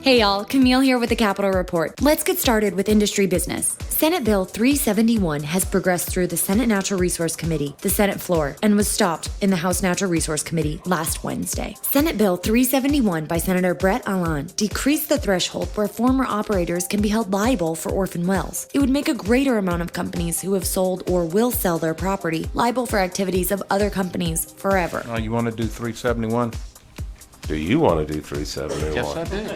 Hey y'all, Camille here with the Capitol Report. Let's get started with industry business. Senate Bill 371 has progressed through the Senate Natural Resource Committee, the Senate floor, and was stopped in the House Natural Resource Committee last Wednesday. Senate Bill 371 by Senator Brett Allen decreased the threshold where former operators can be held liable for orphan wells. It would make a greater amount of companies who have sold or will sell their property liable for activities of other companies forever. You want to do 371? Do you want to do 371? Yes, I do.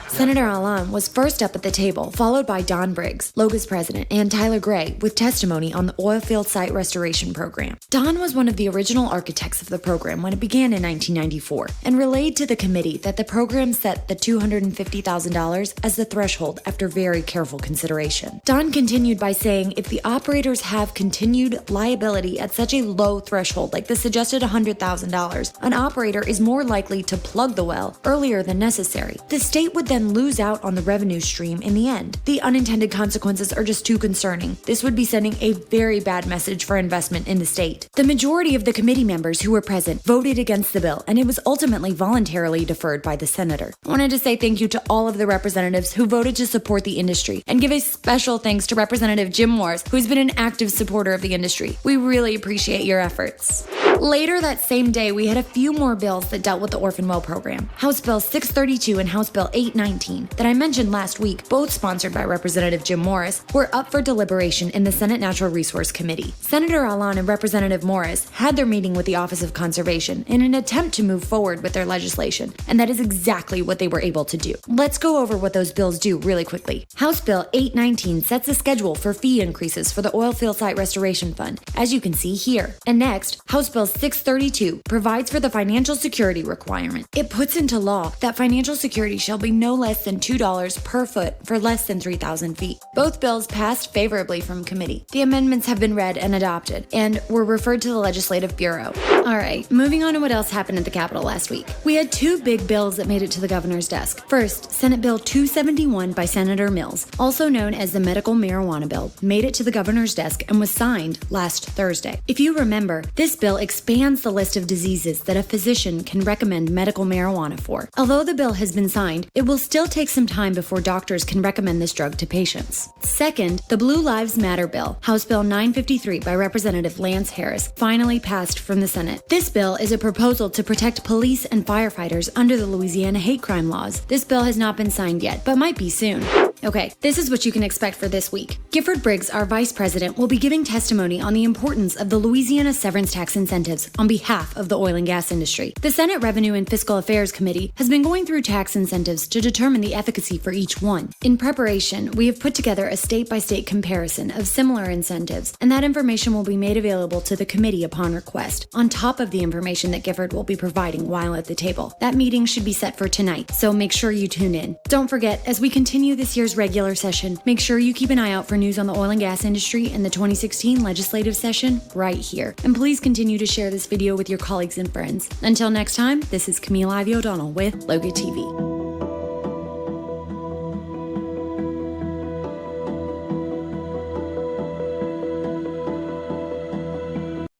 Senator Allen was first up at the table, followed by Don Briggs, LOGA's president, and Tyler Gray, with testimony on the oil field site restoration program. Don was one of the original architects of the program when it began in 1994, and relayed to the committee that the program set the $250,000 as the threshold after very careful consideration. Don continued by saying if the operators have continued liability at such a low threshold, like the suggested $100,000, an operator is more likely to plug the well earlier than necessary. The state would then lose out on the revenue stream in the end. The unintended consequences are just too concerning. This would be sending a very bad message for investment in the state. The majority of the committee members who were present voted against the bill, and it was ultimately voluntarily deferred by the senator. I wanted to say thank you to all of the representatives who voted to support the industry, and give a special thanks to Representative Jim Morris, who's been an active supporter of the industry. We really appreciate your efforts. Later that same day, we had a few more bills that dealt with the orphan well program. House Bill 632 and House Bill 819 that I mentioned last week, both sponsored by Representative Jim Morris, were up for deliberation in the Senate Natural Resource Committee. Senator Allen and Representative Morris had their meeting with the Office of Conservation in an attempt to move forward with their legislation, and that is exactly what they were able to do. Let's go over what those bills do really quickly. House Bill 819 sets a schedule for fee increases for the oil field site restoration fund, as you can see here. And next, House Bill 632 provides for the financial security requirement. It puts into law that financial security shall be no less than $2 per foot for less than 3,000 feet. Both bills passed favorably from committee. The amendments have been read and adopted and were referred to the Legislative Bureau. All right, moving on to what else happened at the Capitol last week. We had two big bills that made it to the governor's desk. First, Senate Bill 271 by Senator Mills, also known as the medical marijuana bill, made it to the governor's desk and was signed last Thursday. If you remember, this bill expands the list of diseases that a physician can recommend medical marijuana for. Although the bill has been signed, it will still take some time before doctors can recommend this drug to patients. Second, the Blue Lives Matter bill, House Bill 953 by Representative Lance Harris, finally passed from the Senate. This bill is a proposal to protect police and firefighters under the Louisiana hate crime laws. This bill has not been signed yet, but might be soon. Okay, this is what you can expect for this week. Gifford Briggs, our vice president, will be giving testimony on the importance of the Louisiana severance tax incentives on behalf of the oil and gas industry. The Senate Revenue and Fiscal Affairs Committee has been going through tax incentives to determine the efficacy for each one. In preparation, we have put together a state-by-state comparison of similar incentives, and that information will be made available to the committee upon request, on top of the information that Gifford will be providing while at the table. That meeting should be set for tonight, so make sure you tune in. Don't forget, as we continue this year's regular session, make sure you keep an eye out for news on the oil and gas industry and the 2016 legislative session right here. And please continue to share this video with your colleagues and friends. Until next time, this is Camille Ivy-O'Donnell with LOGA TV.